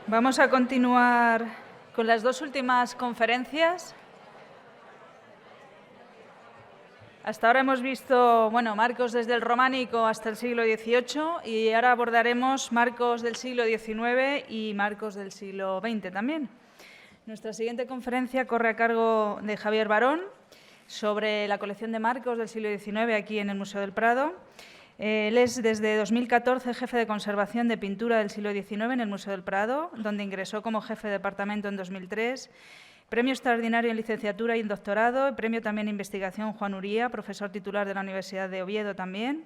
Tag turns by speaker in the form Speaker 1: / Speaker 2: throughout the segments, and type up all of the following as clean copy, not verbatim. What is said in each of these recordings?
Speaker 1: Vamos a continuar con las dos últimas conferencias. Hasta ahora hemos visto marcos desde el románico hasta el siglo XVIII y ahora abordaremos marcos del siglo XIX y marcos del siglo XX también. Nuestra siguiente conferencia corre a cargo de Javier Barón sobre la colección de marcos del siglo XIX aquí en el Museo del Prado. Él es desde 2014 jefe de conservación de pintura del siglo XIX en el Museo del Prado, donde ingresó como jefe de departamento en 2003. Premio extraordinario en licenciatura y en doctorado, premio también en investigación Juan Uría, profesor titular de la Universidad de Oviedo también,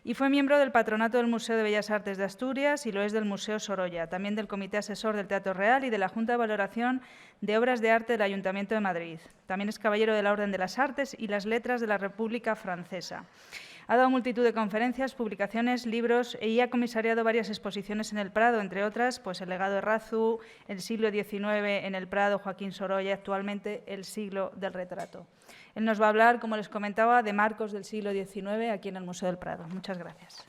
Speaker 1: y fue miembro del patronato del Museo de Bellas Artes de Asturias y lo es del Museo Sorolla, también del Comité Asesor del Teatro Real y de la Junta de Valoración de Obras de Arte del Ayuntamiento de Madrid. También es caballero de la Orden de las Artes y las Letras de la República Francesa. Ha dado multitud de conferencias, publicaciones, libros y ha comisariado varias exposiciones en el Prado, entre otras, el legado de Razu, el siglo XIX en el Prado, Joaquín Sorolla, y actualmente el siglo del retrato. Él nos va a hablar, como les comentaba, de marcos del siglo XIX aquí en el Museo del Prado. Muchas gracias.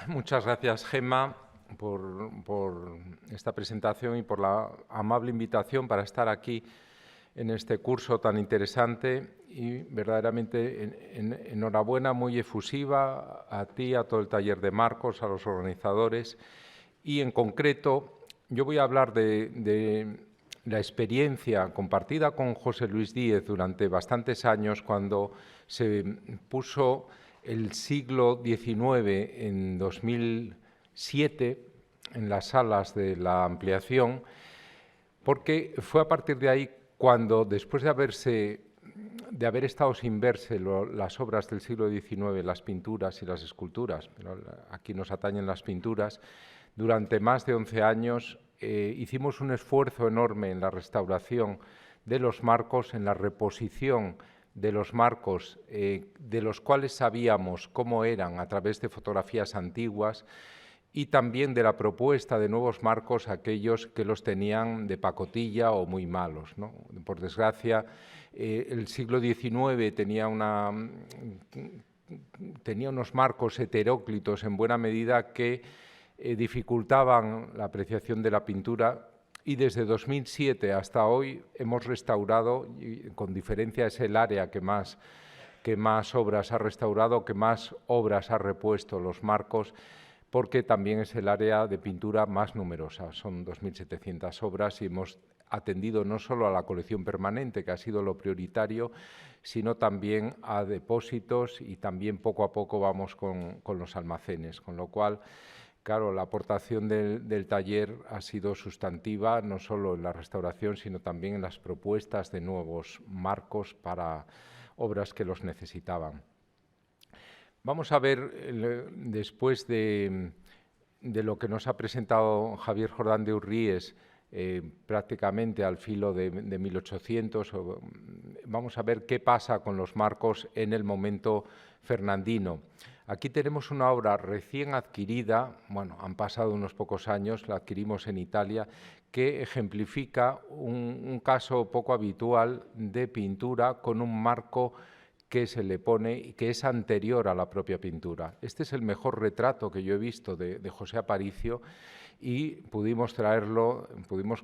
Speaker 2: Muchas gracias, Gemma, por esta presentación y por la amable invitación para estar aquí en este curso tan interesante y verdaderamente enhorabuena, muy efusiva a ti, a todo el taller de marcos, a los organizadores y en concreto yo voy a hablar de la experiencia compartida con José Luis Díez durante bastantes años cuando se puso el siglo XIX en 2007 en las salas de la ampliación, porque fue a partir de ahí cuando, después de haber estado sin verse las obras del siglo XIX, las pinturas y las esculturas, pero aquí nos atañen las pinturas, durante más de 11 años hicimos un esfuerzo enorme en la restauración de los marcos, en la reposición de los marcos, de los cuales sabíamos cómo eran a través de fotografías antiguas y también de la propuesta de nuevos marcos a aquellos que los tenían de pacotilla o muy malos, ¿no? Por desgracia, el siglo XIX tenía unos marcos heteróclitos en buena medida que dificultaban la apreciación de la pintura. Y desde 2007 hasta hoy hemos restaurado, y con diferencia es el área que más obras ha restaurado, que más obras ha repuesto los marcos, porque también es el área de pintura más numerosa. Son 2.700 obras y hemos atendido no solo a la colección permanente, que ha sido lo prioritario, sino también a depósitos y también poco a poco vamos con los almacenes, con lo cual, claro, la aportación del taller ha sido sustantiva, no solo en la restauración, sino también en las propuestas de nuevos marcos para obras que los necesitaban. Vamos a ver, después de lo que nos ha presentado Javier Jordán de Urríes, prácticamente al filo de 1800, vamos a ver qué pasa con los marcos en el momento fernandino. Aquí tenemos una obra recién adquirida, han pasado unos pocos años, la adquirimos en Italia, que ejemplifica un caso poco habitual de pintura con un marco que se le pone y que es anterior a la propia pintura. Este es el mejor retrato que yo he visto de José Aparicio y pudimos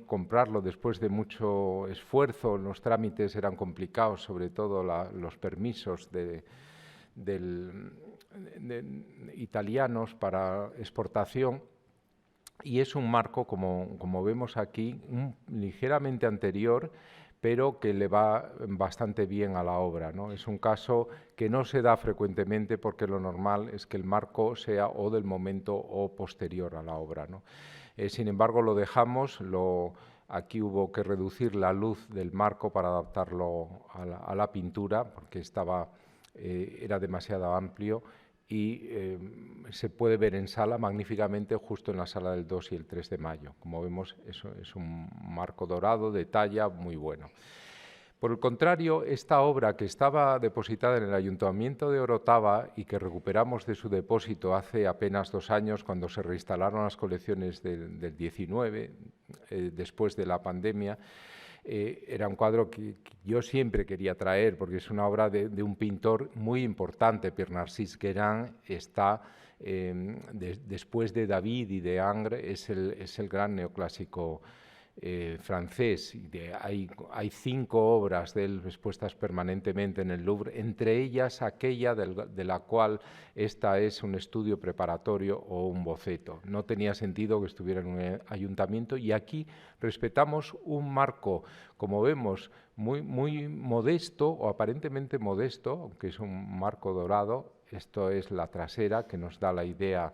Speaker 2: comprarlo después de mucho esfuerzo. Los trámites eran complicados, sobre todo los permisos italianos para exportación, y es un marco, como vemos aquí, ligeramente anterior, pero que le va bastante bien a la obra, ¿no? Es un caso que no se da frecuentemente porque lo normal es que el marco sea o del momento o posterior a la obra, ¿no? Sin embargo, lo dejamos, aquí hubo que reducir la luz del marco para adaptarlo a la pintura, porque era demasiado amplio y se puede ver en sala magníficamente justo en la sala del 2 y el 3 de mayo. Como vemos, eso es un marco dorado de talla muy bueno. Por el contrario, esta obra que estaba depositada en el Ayuntamiento de Orotava y que recuperamos de su depósito hace apenas 2 años, cuando se reinstalaron las colecciones del 19, después de la pandemia, Era un cuadro que yo siempre quería traer porque es una obra de un pintor muy importante. Pierre Narcisse Guérin está, después de David y de Ingres, es el gran neoclásico francés. Hay 5 obras de él expuestas permanentemente en el Louvre, entre ellas aquella de la cual esta es un estudio preparatorio o un boceto. No tenía sentido que estuviera en un ayuntamiento, y aquí respetamos un marco, como vemos, muy modesto o aparentemente modesto, aunque es un marco dorado. Esto es la trasera, que nos da la idea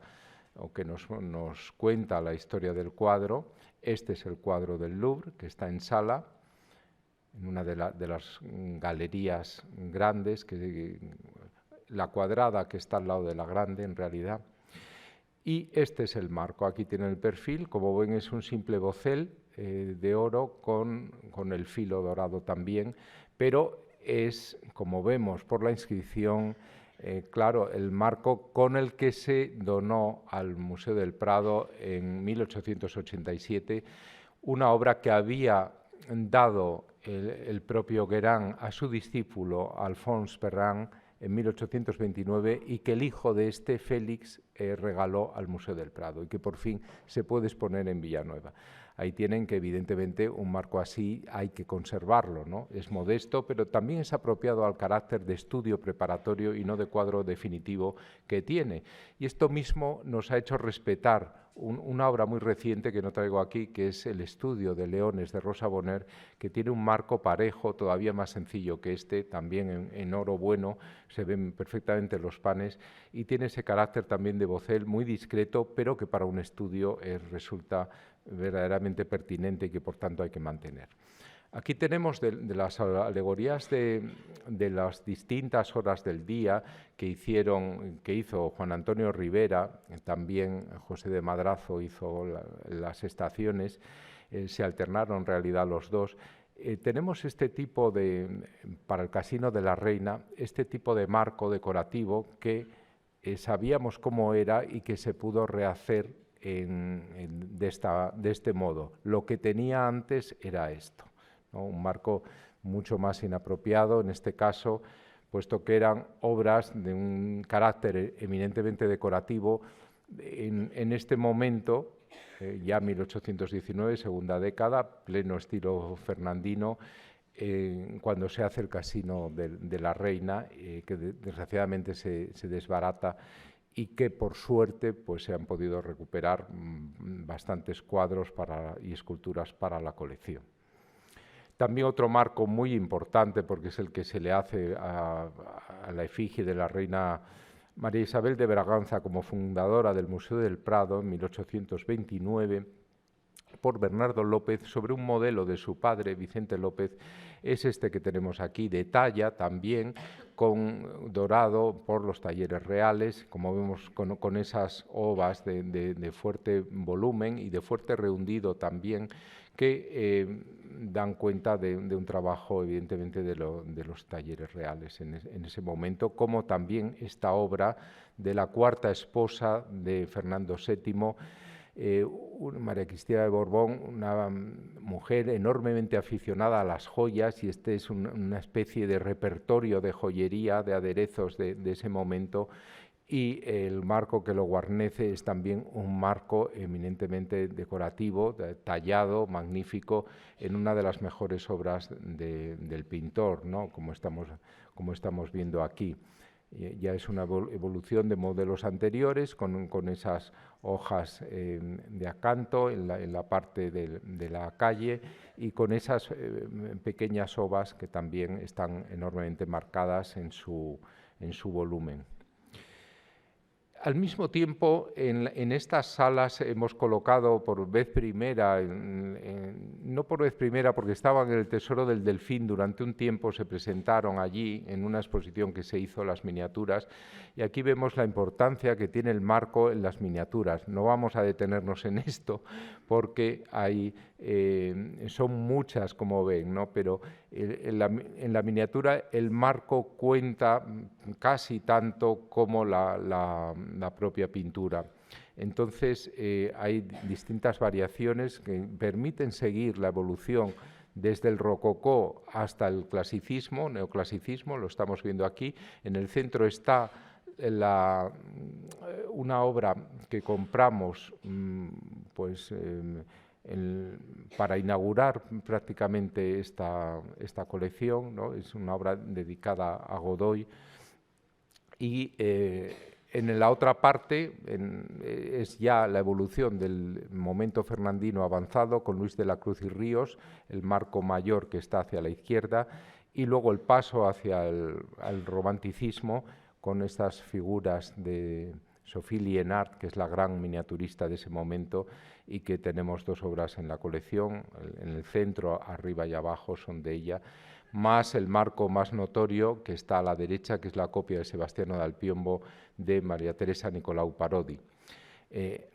Speaker 2: o que nos cuenta la historia del cuadro. Este es el cuadro del Louvre, que está en sala, en una de las galerías grandes, la cuadrada que está al lado de la grande en realidad. Y este es el marco. Aquí tiene el perfil. Como ven, es un simple bocel de oro con el filo dorado también, pero es, como vemos por la inscripción, claro, el marco con el que se donó al Museo del Prado en 1887, una obra que había dado el propio Guérin a su discípulo Alphonse Perrin en 1829, y que el hijo de este, Félix, regaló al Museo del Prado, y que por fin se puede exponer en Villanueva. Ahí tienen que, evidentemente, un marco así hay que conservarlo, ¿no? Es modesto, pero también es apropiado al carácter de estudio preparatorio y no de cuadro definitivo que tiene. Y esto mismo nos ha hecho respetar una obra muy reciente que no traigo aquí, que es el estudio de Leones de Rosa Bonheur, que tiene un marco parejo, todavía más sencillo que este, también en oro bueno, se ven perfectamente los panes, y tiene ese carácter también de bocel muy discreto, pero que para un estudio resulta verdaderamente pertinente y que por tanto hay que mantener. Aquí tenemos de las alegorías de las distintas horas del día que hizo Juan Antonio Rivera, también José de Madrazo hizo las estaciones, se alternaron en realidad los dos. Tenemos este tipo para el Casino de la Reina, este tipo de marco decorativo que sabíamos cómo era y que se pudo rehacer de este modo. Lo que tenía antes era esto, ¿no? Un marco mucho más inapropiado en este caso, puesto que eran obras de un carácter eminentemente decorativo. En este momento, ya 1819, segunda década, pleno estilo fernandino, cuando se hace el Casino de la Reina, que desgraciadamente se desbarata, y que por suerte pues se han podido recuperar bastantes cuadros y esculturas para la colección. También otro marco muy importante, porque es el que se le hace a la efigie de la reina María Isabel de Braganza como fundadora del Museo del Prado en 1829, por Bernardo López, sobre un modelo de su padre, Vicente López. Es este que tenemos aquí, de talla también, dorado por los Talleres Reales, como vemos con esas ovas de fuerte volumen y de fuerte rehundido también, que dan cuenta de un trabajo evidentemente de los Talleres Reales en ese momento, como también esta obra de la cuarta esposa de Fernando VII, María Cristina de Borbón, una mujer enormemente aficionada a las joyas, y este es una especie de repertorio de joyería, de aderezos de ese momento, y el marco que lo guarnece es también un marco eminentemente decorativo, tallado, magnífico, en una de las mejores obras del pintor, ¿no? Como estamos viendo aquí. Ya es una evolución de modelos anteriores con esas hojas de acanto en la parte de la calle, y con esas pequeñas ovas que también están enormemente marcadas en su volumen. Al mismo tiempo, en estas salas hemos colocado por vez primera, no por vez primera porque estaban en el Tesoro del Delfín, durante un tiempo se presentaron allí en una exposición que se hizo, las miniaturas, y aquí vemos la importancia que tiene el marco en las miniaturas. No vamos a detenernos en esto porque son muchas, como ven, ¿no? Pero en la miniatura el marco cuenta casi tanto como la propia pintura. Entonces hay distintas variaciones que permiten seguir la evolución desde el rococó hasta el clasicismo, neoclasicismo, lo estamos viendo aquí. En el centro está una obra que compramos pues, para inaugurar prácticamente esta colección, ¿no? Es una obra dedicada a Godoy. Y en la otra parte es ya la evolución del momento fernandino avanzado con Luis de la Cruz y Ríos, el marco mayor que está hacia la izquierda, y luego el paso hacia el romanticismo con estas figuras de Sophie Lienard, que es la gran miniaturista de ese momento, y que tenemos dos obras en la colección, en el centro, arriba y abajo son de ella, más el marco más notorio que está a la derecha, que es la copia de Sebastiano Dal Piombo de María Teresa Nicolau Parodi.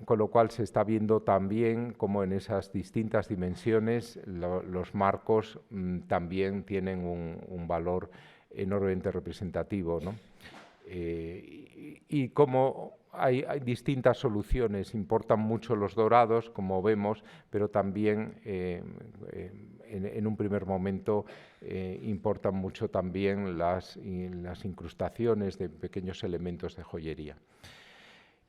Speaker 2: Con lo cual se está viendo también cómo en esas distintas dimensiones los marcos también tienen un valor enormemente representativo, ¿no? Y como hay distintas soluciones, importan mucho los dorados, como vemos, pero también en un primer momento importan mucho también las incrustaciones de pequeños elementos de joyería.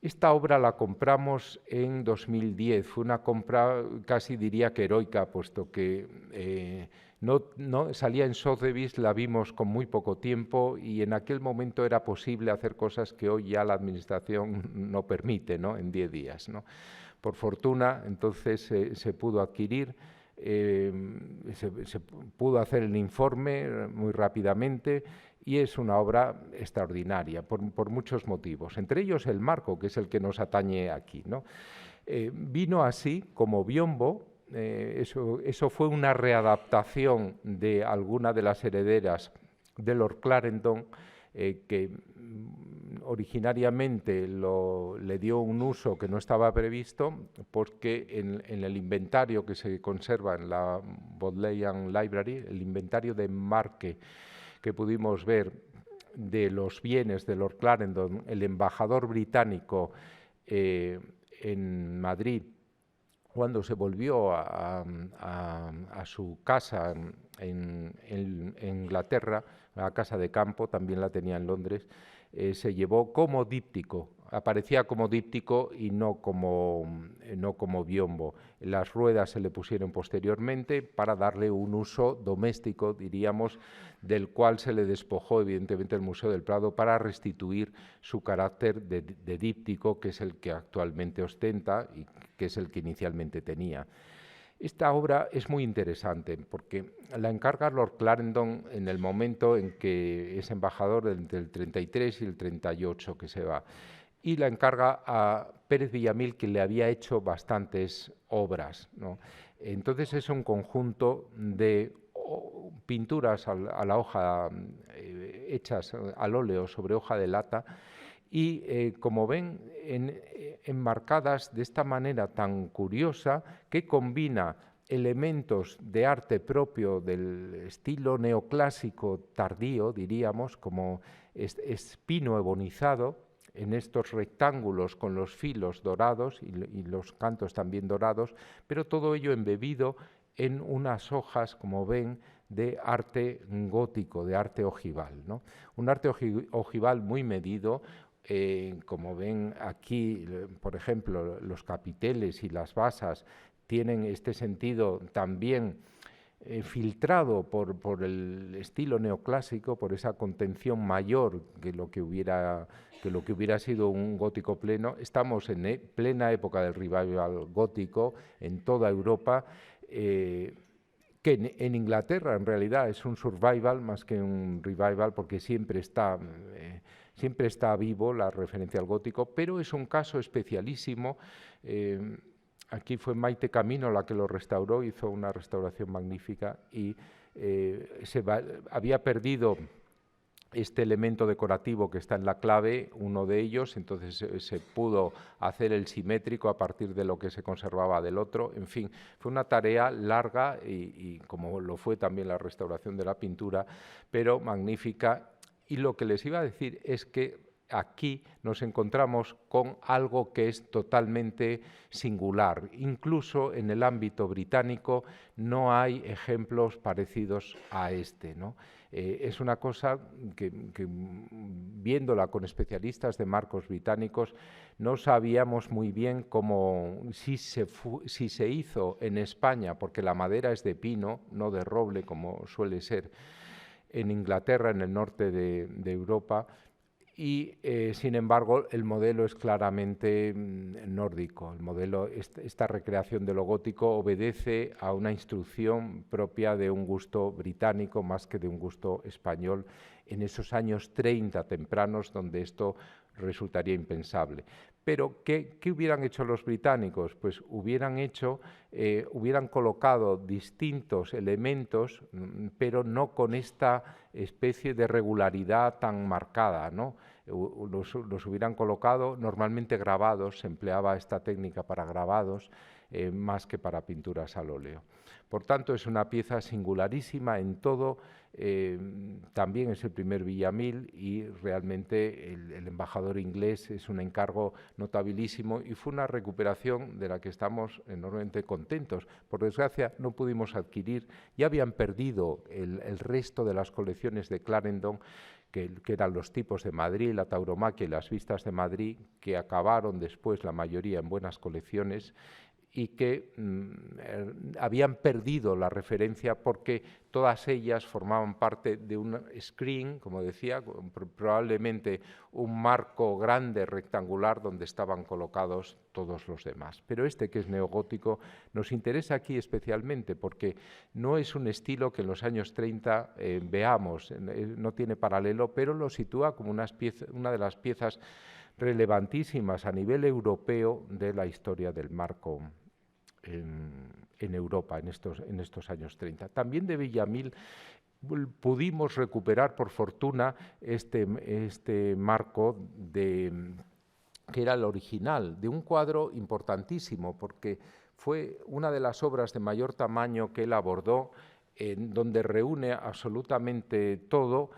Speaker 2: Esta obra la compramos en 2010, fue una compra casi diría que heroica, puesto que no salía en Sotheby's, la vimos con muy poco tiempo y en aquel momento era posible hacer cosas que hoy ya la administración no permite, ¿no? En 10 días, ¿no? Por fortuna, entonces se pudo adquirir, se pudo hacer el informe muy rápidamente y es una obra extraordinaria por muchos motivos, entre ellos el marco, que es el que nos atañe aquí, ¿no? Vino así como biombo. Eso fue una readaptación de alguna de las herederas de Lord Clarendon, que originariamente le dio un uso que no estaba previsto, porque en el inventario que se conserva en la Bodleian Library, el inventario de enmarque que pudimos ver de los bienes de Lord Clarendon, el embajador británico en Madrid, cuando se volvió a su casa en Inglaterra, la casa de campo, también la tenía en Londres, se llevó como díptico, aparecía como díptico y no como biombo. Las ruedas se le pusieron posteriormente para darle un uso doméstico, diríamos, del cual se le despojó evidentemente el Museo del Prado para restituir su carácter de díptico, que es el que actualmente ostenta y que es el que inicialmente tenía. Esta obra es muy interesante porque la encarga Lord Clarendon en el momento en que es embajador entre el 33 y el 38 que se va, y la encarga a Pérez Villamil, que le había hecho bastantes obras, ¿no? Entonces es un conjunto de pinturas a la hoja, hechas al óleo sobre hoja de lata, y como ven, enmarcadas de esta manera tan curiosa que combina elementos de arte propio del estilo neoclásico tardío, diríamos, como espino ebonizado, en estos rectángulos con los filos dorados y los cantos también dorados, pero todo ello embebido en unas hojas, como ven, de arte gótico, de arte ojival, ¿no? Un arte ojival muy medido. Como ven aquí, por ejemplo, los capiteles y las basas tienen este sentido también filtrado por el estilo neoclásico, por esa contención mayor que lo que hubiera sido un gótico pleno. Estamos en plena época del revival gótico en toda Europa, que en Inglaterra en realidad es un survival más que un revival, porque siempre está vivo la referencia al gótico, pero es un caso especialísimo. Aquí fue Maite Camino la que lo restauró, hizo una restauración magnífica y había perdido este elemento decorativo que está en la clave, uno de ellos, entonces se pudo hacer el simétrico a partir de lo que se conservaba del otro. En fin, fue una tarea larga y como lo fue también la restauración de la pintura, pero magnífica. Y lo que les iba a decir es que aquí nos encontramos con algo que es totalmente singular. Incluso en el ámbito británico no hay ejemplos parecidos a este, ¿no? Es una cosa que viéndola con especialistas de marcos británicos no sabíamos muy bien cómo, si se hizo en España, porque la madera es de pino, no de roble como suele ser en Inglaterra, en el norte de Europa, y sin embargo el modelo es claramente nórdico. El modelo, esta recreación de lo gótico obedece a una instrucción propia de un gusto británico más que de un gusto español en esos años 30 tempranos donde esto resultaría impensable. Pero, ¿qué hubieran hecho los británicos? Pues hubieran colocado distintos elementos, pero no con esta especie de regularidad tan marcada, ¿no? Los hubieran colocado normalmente grabados, se empleaba esta técnica para grabados, más que para pinturas al óleo. Por tanto, es una pieza singularísima en todo, también es el primer Villamil y realmente el embajador inglés es un encargo notabilísimo y fue una recuperación de la que estamos enormemente contentos. Por desgracia, no pudimos adquirir, ya habían perdido el resto de las colecciones de Clarendon, que eran los tipos de Madrid, la tauromaquia y las vistas de Madrid, que acabaron después la mayoría en buenas colecciones, y que habían perdido la referencia porque todas ellas formaban parte de un screen, como decía, probablemente un marco grande rectangular donde estaban colocados todos los demás. Pero este, que es neogótico, nos interesa aquí especialmente porque no es un estilo que en los años 30 veamos, no tiene paralelo, pero lo sitúa como una de las piezas relevantísimas a nivel europeo de la historia del marco en Europa en estos años 30. También de Villamil pudimos recuperar por fortuna este marco que era el original, de un cuadro importantísimo, porque fue una de las obras de mayor tamaño que él abordó, donde reúne absolutamente todo,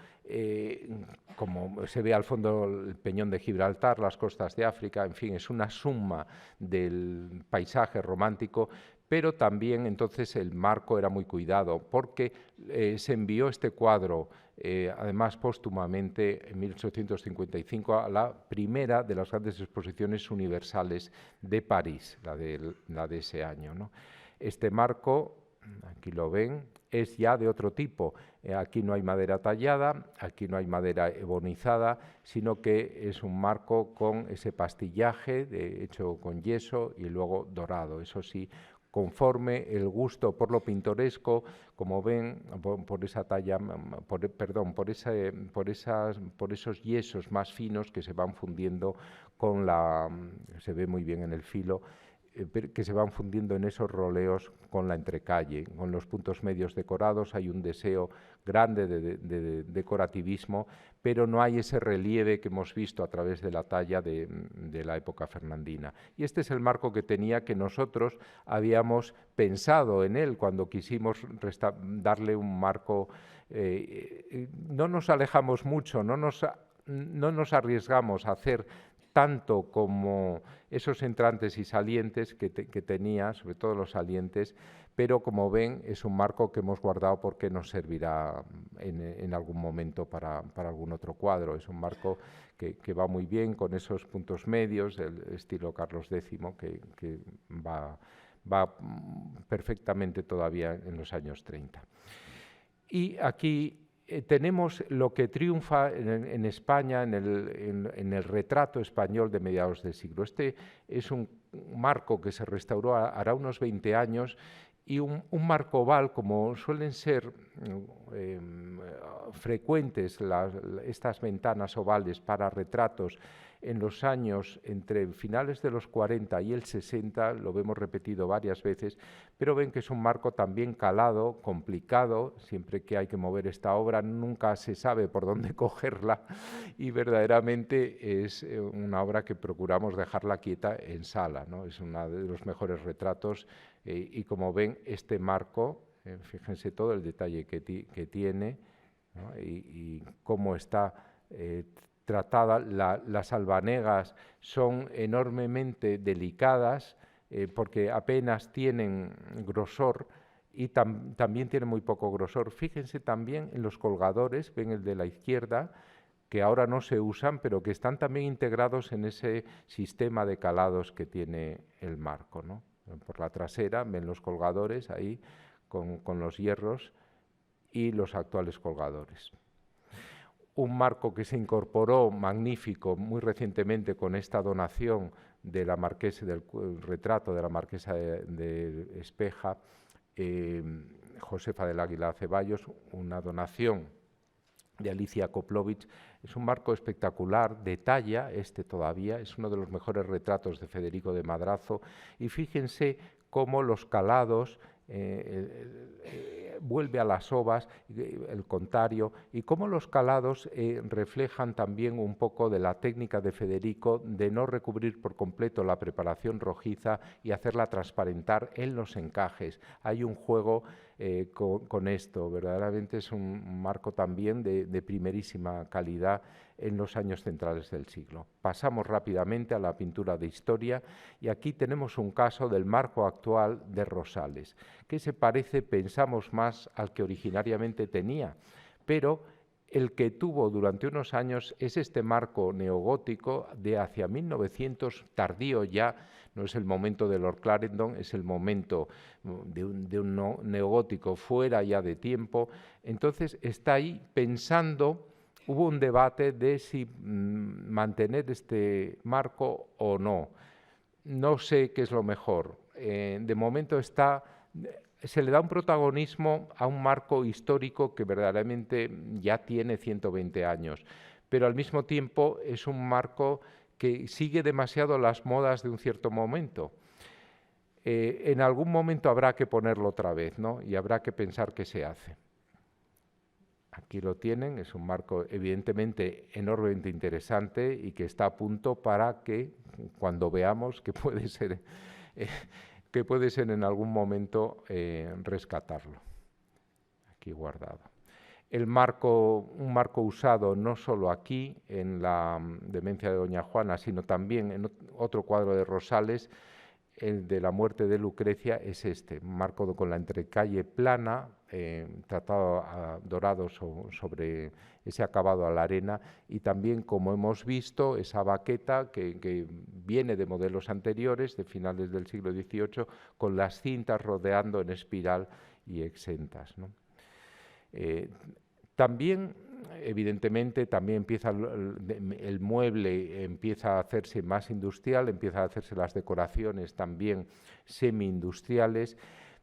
Speaker 2: como se ve al fondo el Peñón de Gibraltar, las costas de África, en fin, es una suma del paisaje romántico, pero también entonces el marco era muy cuidado, porque se envió este cuadro, además póstumamente, en 1855, a la primera de las grandes exposiciones universales de París, la de ese año, ¿no? Este marco, aquí lo ven, es ya de otro tipo. Aquí no hay madera tallada, aquí no hay madera ebonizada, sino que es un marco con ese pastillaje hecho con yeso y luego dorado. Eso sí, conforme el gusto por lo pintoresco, como ven, por esa talla, por esos yesos más finos que se van fundiendo con se ve muy bien en el filo, que se van fundiendo en esos roleos con la entrecalle. Con los puntos medios decorados hay un deseo grande de decorativismo, pero no hay ese relieve que hemos visto a través de la talla de la época fernandina. Y este es el marco que tenía, que nosotros habíamos pensado en él cuando quisimos darle un marco. No nos alejamos mucho, no nos arriesgamos a hacer tanto como esos entrantes y salientes que tenía, sobre todo los salientes, pero como ven es un marco que hemos guardado porque nos servirá en algún momento para algún otro cuadro. Es un marco que va muy bien con esos puntos medios del estilo Carlos X, que va perfectamente todavía en los años 30. Y aquí tenemos lo que triunfa en España en el retrato español de mediados del siglo. Este es un marco que se restauró hará unos 20 años y un marco oval, como suelen ser frecuentes estas ventanas ovales para retratos en los años entre finales de los 40 y el 60, lo vemos repetido varias veces, pero ven que es un marco también calado, complicado, siempre que hay que mover esta obra nunca se sabe por dónde cogerla y verdaderamente es una obra que procuramos dejarla quieta en sala, ¿no? Es uno de los mejores retratos y como ven este marco, fíjense todo el detalle que tiene, ¿no? y cómo está tratada. Las albanegas son enormemente delicadas porque apenas tienen grosor y también tienen muy poco grosor. Fíjense también en los colgadores, ven el de la izquierda, que ahora no se usan, pero que están también integrados en ese sistema de calados que tiene el marco, ¿no? Por la trasera ven los colgadores ahí con los hierros y los actuales colgadores. Un marco que se incorporó magnífico muy recientemente con esta donación de la marquesa, del retrato de la marquesa de Espeja, Josefa del Águila Ceballos, una donación de Alicia Koplovich. Es un marco espectacular, de talla, todavía, es uno de los mejores retratos de Federico de Madrazo, y fíjense cómo los calados vuelve a las ovas, el contario, y cómo los calados reflejan también un poco de la técnica de Federico de no recubrir por completo la preparación rojiza y hacerla transparentar en los encajes. Hay un juego con esto, verdaderamente es un marco también de primerísima calidad en los años centrales del siglo. Pasamos rápidamente a la pintura de historia y aquí tenemos un caso del marco actual de Rosales, que se parece, pensamos, más al que originariamente tenía, pero el que tuvo durante unos años es este marco neogótico de hacia 1900, tardío ya, no es el momento de Lord Clarendon, es el momento de un neogótico fuera ya de tiempo. Entonces está ahí pensando. Hubo un debate de si mantener este marco o no. No sé qué es lo mejor. De momento se le da un protagonismo a un marco histórico que verdaderamente ya tiene 120 años, pero al mismo tiempo es un marco que sigue demasiado las modas de un cierto momento. En algún momento habrá que ponerlo otra vez, ¿no? Y habrá que pensar qué se hace. Aquí lo tienen, es un marco evidentemente enormemente interesante y que está a punto para que cuando veamos que puede ser en algún momento rescatarlo. Aquí guardado. Un marco usado no solo aquí en la demencia de Doña Juana, sino también en otro cuadro de Rosales, el de la muerte de Lucrecia, es un marco con la entrecalle plana, tratado dorado sobre ese acabado a la arena, y también, como hemos visto, esa baqueta que viene de modelos anteriores, de finales del siglo XVIII, con las cintas rodeando en espiral y exentas, ¿no? También, evidentemente, también empieza el mueble, empieza a hacerse más industrial, empiezan a hacerse las decoraciones también semi-industriales,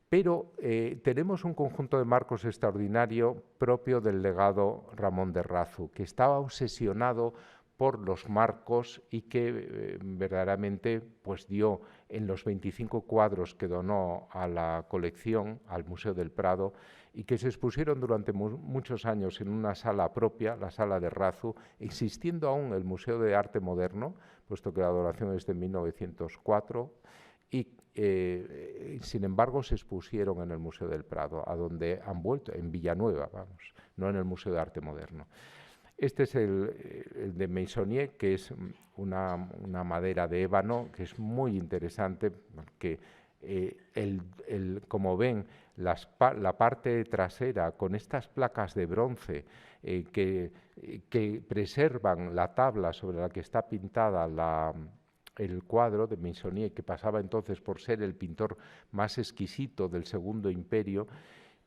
Speaker 2: pero tenemos un conjunto de marcos extraordinario propio del legado Ramón de Razu, que estaba obsesionado por los marcos y que verdaderamente pues dio en los 25 cuadros que donó a la colección, al Museo del Prado, y que se expusieron durante muchos años en una sala propia, la sala de Razu, existiendo aún el Museo de Arte Moderno, puesto que la donación es de 1904, y sin embargo se expusieron en el Museo del Prado, a donde han vuelto, en Villanueva, vamos, no en el Museo de Arte Moderno. Este es el de Meissonier, que es una madera de ébano, que es muy interesante, que como ven, la parte trasera con estas placas de bronce que preservan la tabla sobre la que está pintada el cuadro de Meissonier, que pasaba entonces por ser el pintor más exquisito del Segundo Imperio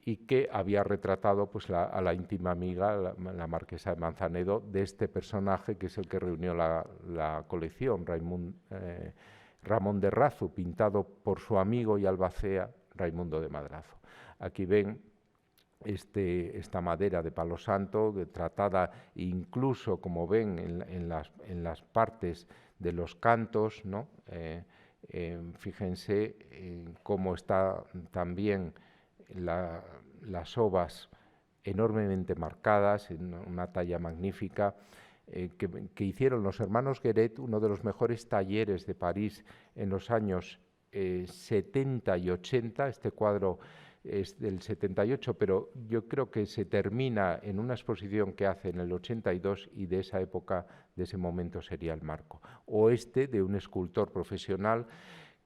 Speaker 2: y que había retratado pues, a la íntima amiga, la marquesa de Manzanedo, de este personaje que es el que reunió la colección, Ramón de Razu, pintado por su amigo y albacea Raimundo de Madrazo. Aquí ven esta madera de palo santo, tratada incluso, como ven, en las partes de los cantos, ¿no? Fíjense cómo está también las ovas enormemente marcadas, en una talla magnífica, que hicieron los hermanos Guéret, uno de los mejores talleres de París en los años 70 y 80. Este cuadro es del 78, pero yo creo que se termina en una exposición que hace en el 82 y de esa época, de ese momento sería el marco. O este de un escultor profesional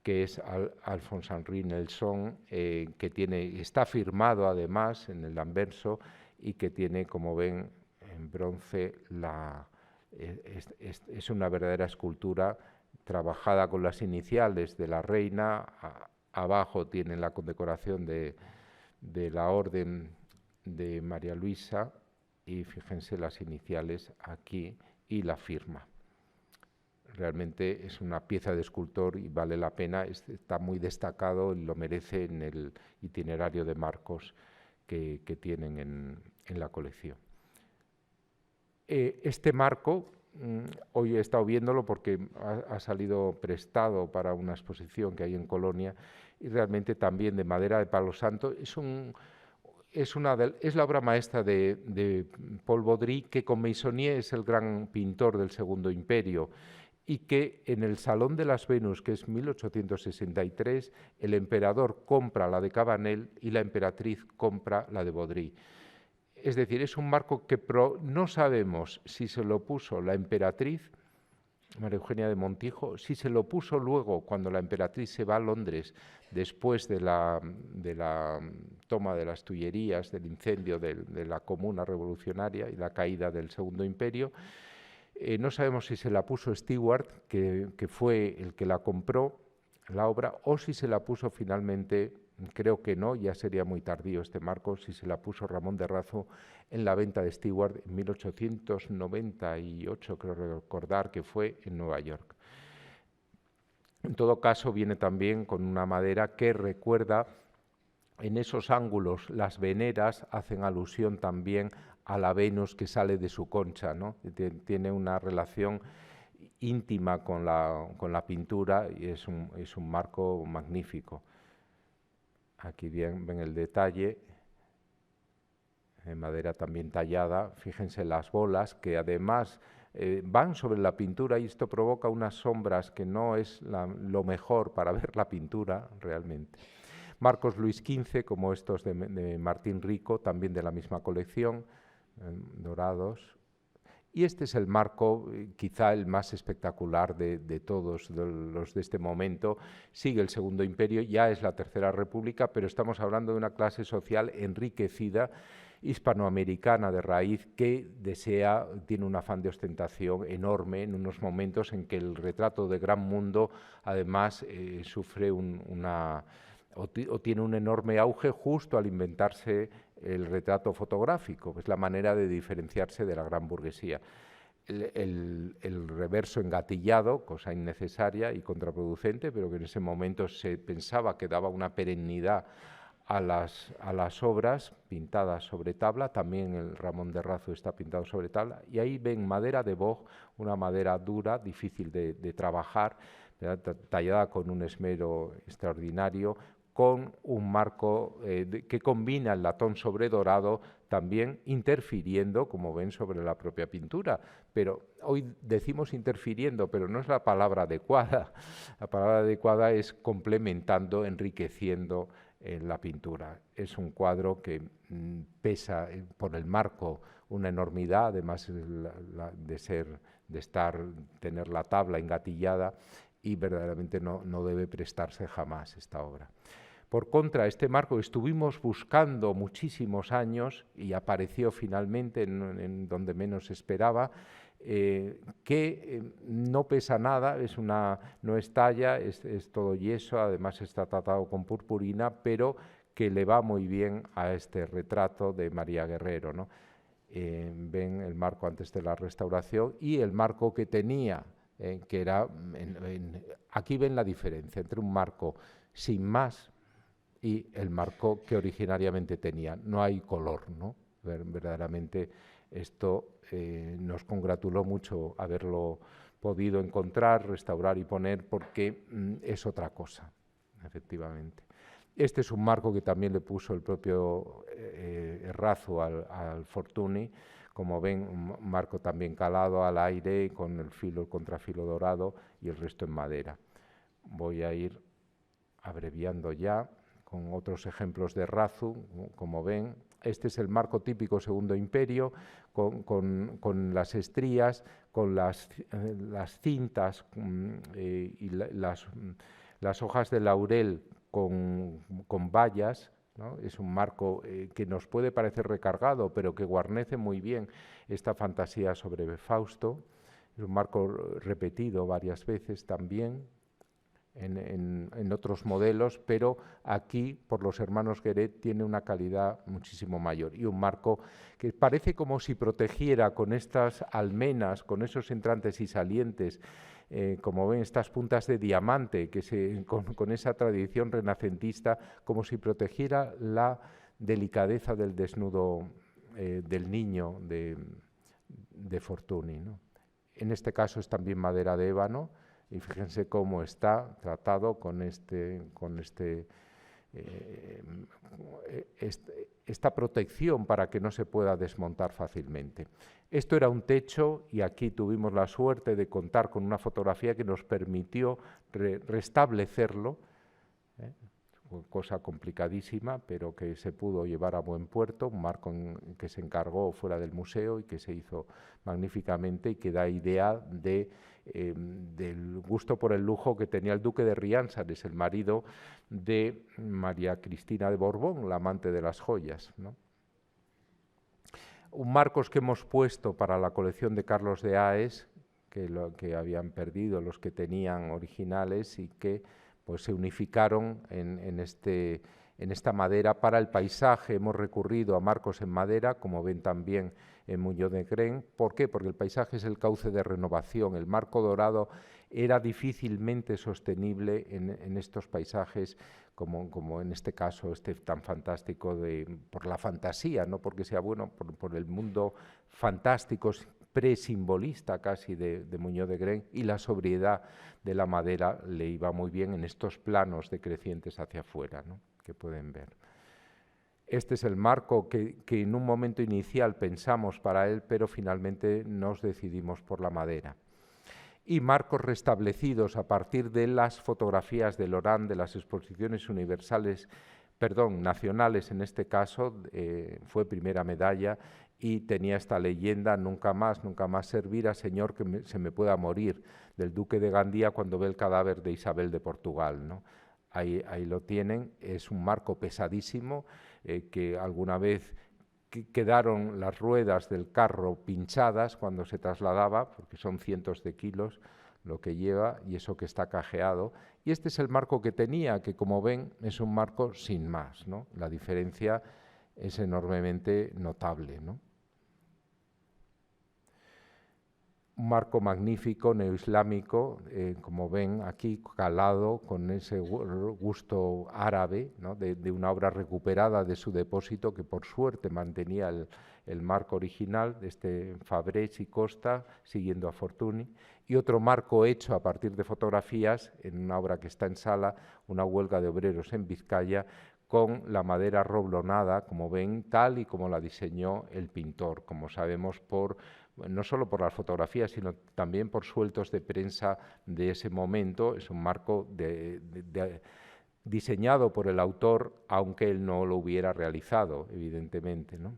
Speaker 2: que es Alphonse-Henri Nelson, que está firmado además en el anverso y que tiene, como ven, en bronce, es una verdadera escultura trabajada con las iniciales de la reina. Abajo tiene la condecoración de la Orden de María Luisa y fíjense las iniciales aquí y la firma. Realmente es una pieza de escultor y vale la pena, está muy destacado y lo merece en el itinerario de marcos que tienen en la colección. Este marco, hoy he estado viéndolo porque ha salido prestado para una exposición que hay en Colonia y realmente también de madera de palo santo. Es la obra maestra de Paul Baudry, que con Meissonier es el gran pintor del Segundo Imperio, y que en el Salón de las Venus, que es 1863, el emperador compra la de Cabanel y la emperatriz compra la de Baudry. Es decir, es un marco que no sabemos si se lo puso la emperatriz, María Eugenia de Montijo, si se lo puso luego cuando la emperatriz se va a Londres, después de la toma de las Tullerías, del incendio de la Comuna Revolucionaria y la caída del Segundo Imperio. No sabemos si se la puso Stewart, que fue el que la compró, la obra, o si se la puso finalmente, creo que no, ya sería muy tardío este marco, si se la puso Ramón de Razo en la venta de Stewart en 1898, creo recordar que fue en Nueva York. En todo caso, viene también con una madera que recuerda, en esos ángulos, las veneras hacen alusión también a la Venus que sale de su concha, ¿no? Tiene una relación íntima con la pintura y es un marco magnífico. Aquí ven el detalle, en madera también tallada. Fíjense las bolas que además van sobre la pintura y esto provoca unas sombras que no es lo mejor para ver la pintura realmente. Marcos Luis XV, como estos de Martín Rico, también de la misma colección, dorados. Y este es el marco, quizá el más espectacular de todos los de este momento. Sigue el Segundo Imperio, ya es la Tercera República, pero estamos hablando de una clase social enriquecida, hispanoamericana de raíz, que tiene un afán de ostentación enorme en unos momentos en que el retrato de gran mundo además sufre o tiene un enorme auge justo al inventarse el retrato fotográfico, que es la manera de diferenciarse de la gran burguesía. El reverso engatillado, cosa innecesaria y contraproducente, pero que en ese momento se pensaba que daba una perennidad a las obras pintadas sobre tabla. También el Ramón de Razo está pintado sobre tabla, y ahí ven madera de boj, una madera dura, difícil de trabajar, tallada con un esmero extraordinario, con un marco que combina el latón sobre dorado, también interfiriendo, como ven, sobre la propia pintura. Pero hoy decimos interfiriendo, pero no es la palabra adecuada. La palabra adecuada es complementando, enriqueciendo la pintura. Es un cuadro que pesa por el marco una enormidad, además tener la tabla engatillada, y verdaderamente no debe prestarse jamás esta obra. Por contra, este marco estuvimos buscando muchísimos años y apareció finalmente en donde menos esperaba, que no pesa nada, no es talla, es todo yeso, además está tratado con purpurina, pero que le va muy bien a este retrato de María Guerrero, ¿no? Ven el marco antes de la restauración y el marco que tenía, que era, aquí ven la diferencia entre un marco sin más y el marco que originariamente tenía. No hay color, ¿no? Verdaderamente esto nos congratuló mucho haberlo podido encontrar, restaurar y poner, porque es otra cosa, efectivamente. Este es un marco que también le puso el propio Razo al Fortuny. Como ven, un marco también calado al aire, con el contrafilo dorado y el resto en madera. Voy a ir abreviando ya, con otros ejemplos de Razu, como ven. Este es el marco típico Segundo Imperio, con las estrías, con las cintas y las hojas de laurel con bayas, ¿no? Es un marco que nos puede parecer recargado, pero que guarnece muy bien esta fantasía sobre Fausto. Es un marco repetido varias veces también en otros modelos, pero aquí, por los hermanos Guéret, tiene una calidad muchísimo mayor. Y un marco que parece como si protegiera con estas almenas, con esos entrantes y salientes, como ven, estas puntas de diamante, con esa tradición renacentista, como si protegiera la delicadeza del desnudo del niño de Fortuny, ¿no? En este caso es también madera de ébano, y fíjense cómo está tratado con esta protección para que no se pueda desmontar fácilmente. Esto era un techo y aquí tuvimos la suerte de contar con una fotografía que nos permitió restablecerlo, cosa complicadísima, pero que se pudo llevar a buen puerto, un marco que se encargó fuera del museo y que se hizo magníficamente y que da idea del gusto por el lujo que tenía el duque de Riansares, el marido de María Cristina de Borbón, la amante de las joyas, ¿no? Un marcos que hemos puesto para la colección de Carlos de Aes, que habían perdido los que tenían originales y que pues se unificaron en esta madera para el paisaje. Hemos recurrido a marcos en madera, como ven también en Muñoz de Gren. ¿Por qué? Porque el paisaje es el cauce de renovación. El marco dorado era difícilmente sostenible en estos paisajes, como en este caso tan fantástico por la fantasía, no porque sea bueno, por el mundo fantástico, presimbolista casi de Muñoz de Gren, y la sobriedad de la madera le iba muy bien en estos planos decrecientes hacia afuera, ¿no?, que pueden ver. Este es el marco que en un momento inicial pensamos para él, pero finalmente nos decidimos por la madera. Y marcos restablecidos a partir de las fotografías de Laurent de las exposiciones nacionales en este caso, fue primera medalla y tenía esta leyenda: nunca más servirá, señor, que se me pueda morir, del duque de Gandía cuando ve el cadáver de Isabel de Portugal, ¿no? Ahí lo tienen. Es un marco pesadísimo, que alguna vez quedaron las ruedas del carro pinchadas cuando se trasladaba, porque son cientos de kilos lo que lleva, y eso que está cajeado. Y este es el marco que tenía, que como ven es un marco sin más, ¿no? La diferencia es enormemente notable, ¿no? Un marco magnífico, neoislámico, como ven aquí, calado con ese gusto árabe, ¿no?, de una obra recuperada de su depósito, que por suerte mantenía el marco original, de Fabrés y Costa, siguiendo a Fortuny, y otro marco hecho a partir de fotografías en una obra que está en sala, una huelga de obreros en Vizcaya, con la madera roblonada, como ven, tal y como la diseñó el pintor, como sabemos no solo por las fotografías, sino también por sueltos de prensa de ese momento. Es un marco diseñado por el autor, aunque él no lo hubiera realizado, evidentemente, ¿no?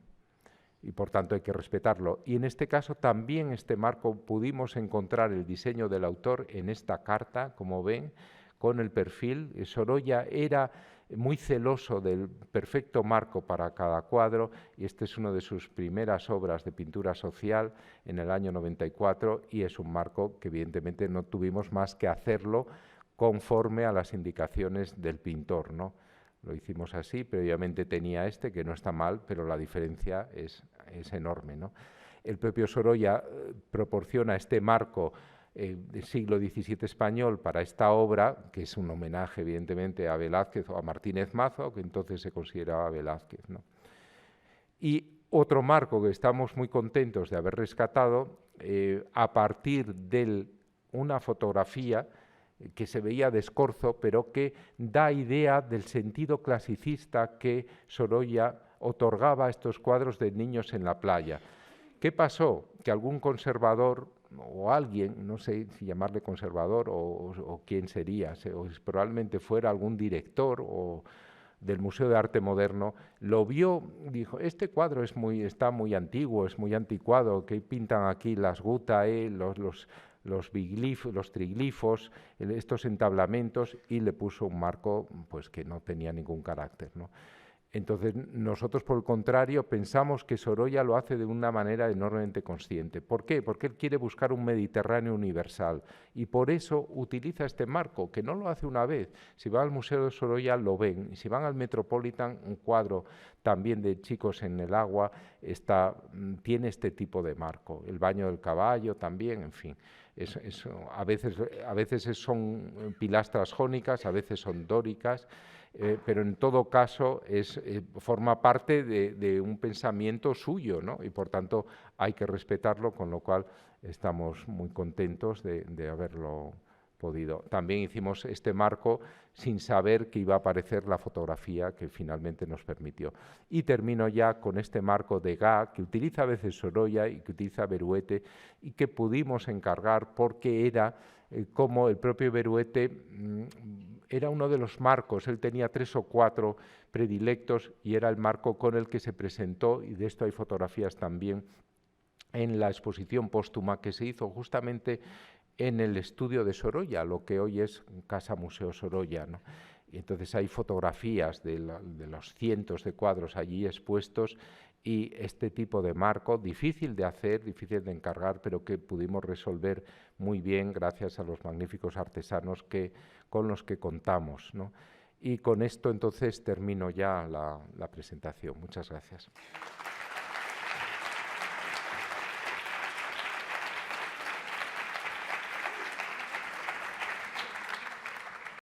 Speaker 2: Y por tanto hay que respetarlo. Y en este caso también este marco pudimos encontrar el diseño del autor en esta carta, como ven, con el perfil. Sorolla era muy celoso del perfecto marco para cada cuadro, y este es una de sus primeras obras de pintura social en el año 94, y es un marco que evidentemente no tuvimos más que hacerlo conforme a las indicaciones del pintor, ¿no? Lo hicimos así, previamente tenía que no está mal, pero la diferencia es enorme, ¿no? El propio Sorolla proporciona este marco del siglo XVII español para esta obra, que es un homenaje evidentemente a Velázquez o a Martínez Mazo, que entonces se consideraba Velázquez, ¿no? Y otro marco que estamos muy contentos de haber rescatado, a partir de una fotografía que se veía de escorzo, pero que da idea del sentido clasicista que Sorolla otorgaba a estos cuadros de niños en la playa. ¿Qué pasó? Que algún conservador o alguien, no sé si llamarle conservador o quién sería, o probablemente fuera algún director del Museo de Arte Moderno, lo vio, dijo, este cuadro está muy antiguo, es muy anticuado, que pintan aquí las gutae, los triglifos, estos entablamentos, y le puso un marco pues, que no tenía ningún carácter, ¿no? Entonces, nosotros, por el contrario, pensamos que Sorolla lo hace de una manera enormemente consciente. ¿Por qué? Porque él quiere buscar un Mediterráneo universal y por eso utiliza este marco, que no lo hace una vez. Si van al Museo de Sorolla lo ven, y si van al Metropolitan, un cuadro también de chicos en el agua tiene este tipo de marco. El baño del caballo también, en fin. A veces son pilastras jónicas, a veces son dóricas, pero en todo caso forma parte de un pensamiento suyo, ¿no? Y por tanto hay que respetarlo, con lo cual estamos muy contentos de haberlo podido. También hicimos este marco sin saber que iba a aparecer la fotografía que finalmente nos permitió. Y termino ya con este marco de Gá, que utiliza a veces Sorolla y que utiliza Beruete, y que pudimos encargar porque era como el propio Beruete era uno de los marcos. Él tenía 3 o 4 predilectos y era el marco con el que se presentó, y de esto hay fotografías también en la exposición póstuma que se hizo justamente en el estudio de Sorolla, lo que hoy es Casa Museo Sorolla, ¿no? Y entonces hay fotografías de los cientos de cuadros allí expuestos, y este tipo de marco, difícil de hacer, difícil de encargar, pero que pudimos resolver muy bien gracias a los magníficos artesanos con los que contamos, ¿no? Y con esto entonces termino ya la presentación. Muchas gracias.